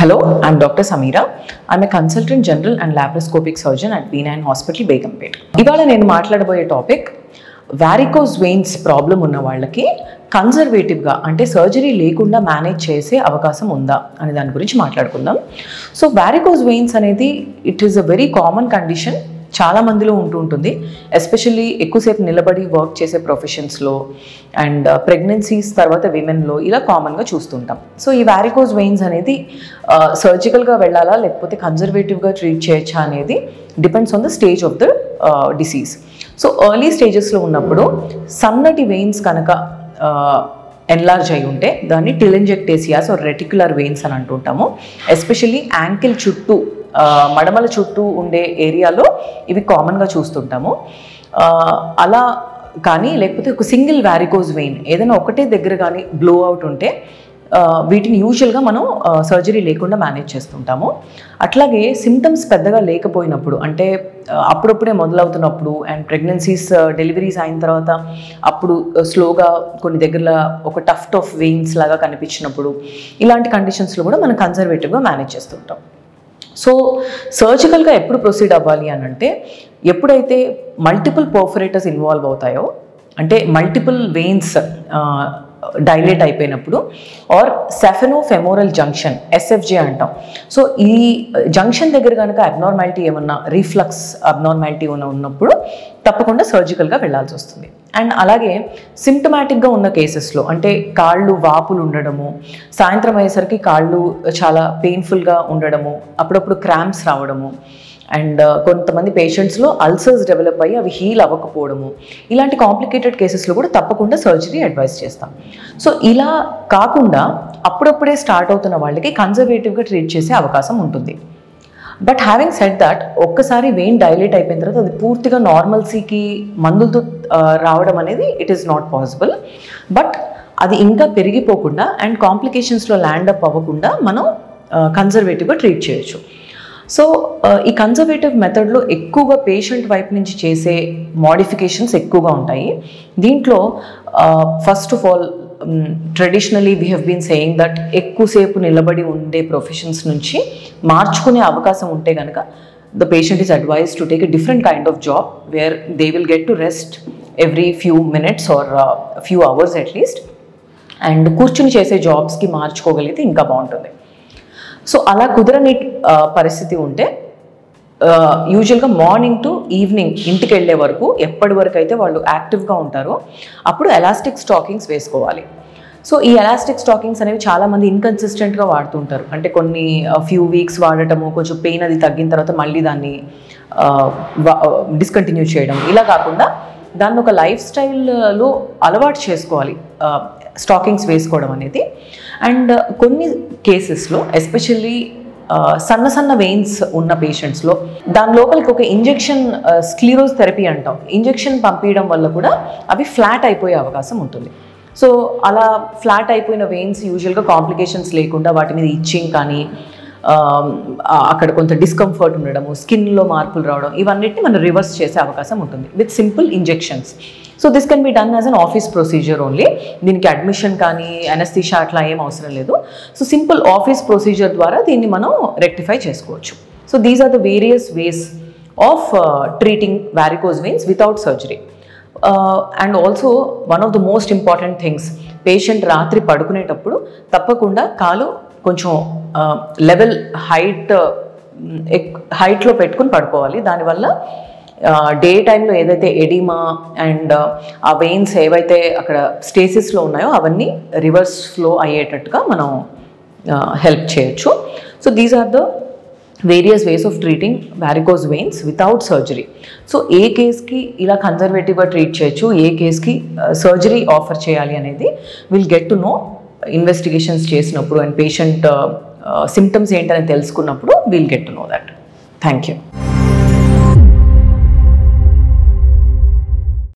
Hello, I'm Dr. Samira. I'm a consultant general and laparoscopic surgeon at V9 Hospital, Begumpet. ఇవాళ నేను మాట్లాడబోయే topic varicose veins problem ఉన్న వాళ్ళకి కన్జర్వేటివ్గా అంటే surgery లేకుండా manage చేసే అవకాశం ఉందా అనే దాని గురించి మాట్లాడుకుందాం. సో వారికోస్ వెయిన్స్ అనేది it is a very common condition, చాలా మందిలో ఉంటుంది. ఎస్పెషల్లీ ఎక్కువసేపు నిలబడి వర్క్ చేసే ప్రొఫెషన్స్లో అండ్ ప్రెగ్నెన్సీస్ తర్వాత విమెన్లో ఇలా కామన్గా చూస్తుంటాం. సో ఈ వారికోస్ వెయిన్స్ అనేది సర్జికల్గా వెళ్ళాలా లేకపోతే కన్జర్వేటివ్గా ట్రీట్ చేయొచ్చా అనేది depends on the stage of the disease. So early స్టేజెస్లో ఉన్నప్పుడు సన్నటి వెయిన్స్ కనుక ఎన్లార్జ్ అయి ఉంటే దాన్ని టిలెంజెక్టేసియాస్ ఆర్ రెటిక్యులర్ వెయిన్స్ అని అంటుంటాము. ఎస్పెషల్లీ యాంకిల్ చుట్టూ మడమల చుట్టూ ఉండే ఏరియాలో ఇవి కామన్గా చూస్తుంటాము. అలా కానీ లేకపోతే ఒక సింగిల్ వారికోస్ వెయిన్ ఏదైనా ఒకటే దగ్గర కానీ బ్లో అవుట్ ఉంటే వీటిని యూజువల్గా మనం సర్జరీ లేకుండా మేనేజ్ చేస్తుంటాము. అట్లాగే సిమ్టమ్స్ పెద్దగా లేకపోయినప్పుడు అంటే అప్పుడప్పుడే మొదలవుతున్నప్పుడు అండ్ ప్రెగ్నెన్సీస్ డెలివరీస్ అయిన తర్వాత అప్పుడు స్లోగా కొన్ని దగ్గర ఒక టఫ్ వెయిన్స్ లాగా కనిపించినప్పుడు ఇలాంటి కండిషన్స్లో కూడా మనం కన్జర్వేటివ్గా మేనేజ్ చేస్తుంటాం. సో సర్జికల్గా ఎప్పుడు ప్రొసీడ్ అవ్వాలి అని అంటే ఎప్పుడైతే మల్టిపుల్ పర్ఫరేటర్స్ ఇన్వాల్వ్ అవుతాయో అంటే మల్టిపుల్ వెయిన్స్ డైలేట్ అయిపోయినప్పుడు ఆర్ సెఫెనోఫెమోరల్ జంక్షన్ ఎస్ఎఫ్జే అంటాం. సో ఈ జంక్షన్ దగ్గర కనుక అబ్నార్మాలిటీ ఏమన్నా రీఫ్లక్స్ అబ్నార్మాలిటీ ఉన్నప్పుడు తప్పకుండా సర్జికల్గా వెళ్ళాల్సి వస్తుంది. అండ్ అలాగే సిమ్టమాటిక్గా ఉన్న కేసెస్లో అంటే కాళ్ళు వాపులు ఉండడము, సాయంత్రం అయ్యేసరికి కాళ్ళు చాలా పెయిన్ఫుల్గా ఉండడము, అప్పుడప్పుడు క్రాంప్స్ రావడము అండ్ కొంతమంది పేషెంట్స్లో అల్సర్స్ డెవలప్ అయ్యి అవి హీల్ అవ్వకపోవడము, ఇలాంటి కాంప్లికేటెడ్ కేసెస్లో కూడా తప్పకుండా సర్జరీ అడ్వైస్ చేస్తాం. సో ఇలా కాకుండా అప్పుడప్పుడే స్టార్ట్ అవుతున్న వాళ్ళకి కన్జర్వేటివ్గా ట్రీట్ చేసే అవకాశం ఉంటుంది. బట్ హ్యావింగ్ సెడ్ దట్ ఒక్కసారి వెయిన్ డైలేట్ అయిపోయిన తర్వాత అది పూర్తిగా నార్మల్సీకి మందులతో రావడం అనేది it is not possible. But అది ఇంకా పెరిగిపోకుండా అండ్ కాంప్లికేషన్స్లో ల్యాండ్ అప్ అవ్వకుండా మనం కన్జర్వేటివ్గా ట్రీట్ చేయొచ్చు. సో ఈ కన్జర్వేటివ్ మెథడ్లో ఎక్కువగా పేషెంట్ వైపు నుంచి చేసే మోడిఫికేషన్స్ ఎక్కువగా ఉంటాయి. దీంట్లో first of all traditionally we have been saying that ఎక్కువసేపు నిలబడి ఉండే ప్రొఫెషన్స్ నుంచి మార్చుకునే అవకాశం ఉంటే కనుక the patient is advise to take a different kind of job where they will get to rest every few minutes or few hours at least. And కూర్చుని చేసే జాబ్స్కి మార్చుకోగలిగితే ఇంకా బాగుంటుంది. సో అలా కుదరని పరిస్థితి ఉంటే యూజువల్గా మార్నింగ్ టు ఈవినింగ్ ఇంటికి వెళ్ళే వరకు ఎప్పటి వరకు అయితే వాళ్ళు యాక్టివ్గా ఉంటారో అప్పుడు ఎలాస్టిక్ స్టాకింగ్స్ వేసుకోవాలి. సో ఈ ఎలాస్టిక్ స్టాకింగ్స్ అనేవి చాలామంది ఇన్కన్సిస్టెంట్గా వాడుతుంటారు. అంటే కొన్ని ఫ్యూ వీక్స్ వాడటము, కొంచెం పెయిన్ అది తగ్గిన తర్వాత మళ్ళీ దాన్ని డిస్కంటిన్యూ చేయడం, ఇలా కాకుండా దాన్ని ఒక లైఫ్ స్టైల్లో అలవాటు చేసుకోవాలి స్టాకింగ్స్ వేసుకోవడం అనేది. అండ్ కొన్ని కేసెస్లో ఎస్పెషల్లీ సన్న వెయిన్స్ ఉన్న పేషెంట్స్లో దాని లోపలికి ఒక ఇంజెక్షన్ స్క్లీరోజ్ థెరపీ అంటాం, ఇంజెక్షన్ పంపించడం వల్ల కూడా అవి ఫ్లాట్ అయిపోయే అవకాశం ఉంటుంది. సో అలా ఫ్లాట్ అయిపోయిన వెయిన్స్ యూజువల్గా కాంప్లికేషన్స్ లేకుండా వాటి మీద ఇచ్చింగ్ కానీ అక్కడ కొంత డిస్కంఫర్ట్ ఉండడము, స్కిన్లో మార్పులు రావడం, ఇవన్నిటిని మనం రివర్స్ చేసే అవకాశం ఉంటుంది with simple injections. So this can be done as an office procedure only. దీనికి అడ్మిషన్ కానీ అనస్థీషియా అట్లా ఏం అవసరం లేదు. సో సింపుల్ ఆఫీస్ ప్రొసీజర్ ద్వారా దీన్ని మనం రెక్టిఫై చేసుకోవచ్చు. So these are the various ways of treating varicose veins without surgery. And also one of the most important things, patient రాత్రి పడుకునేటప్పుడు తప్పకుండా కాలు కొంచెం లెవెల్ హైట్లో పెట్టుకుని పడుకోవాలి. దానివల్ల డే టైంలో ఏదైతే ఎడిమా అండ్ ఆ వెయిన్స్ ఏవైతే అక్కడ స్టేసిస్లో ఉన్నాయో అవన్నీ రివర్స్ ఫ్లో అయ్యేటట్టుగా మనం హెల్ప్ చేయొచ్చు. So these are the various ways of treating varicose veins without surgery. So ఏ కేస్కి ఇలా కన్జర్వేటివ్గా ట్రీట్ చేయొచ్చు, ఏ కేస్కి సర్జరీ ఆఫర్ చేయాలి అనేది will get to know investigations చేసినప్పుడు అండ్ పేషెంట్ సిమ్టమ్స్ ఏంటని తెలుసుకున్నప్పుడు will get to know that. Thank you.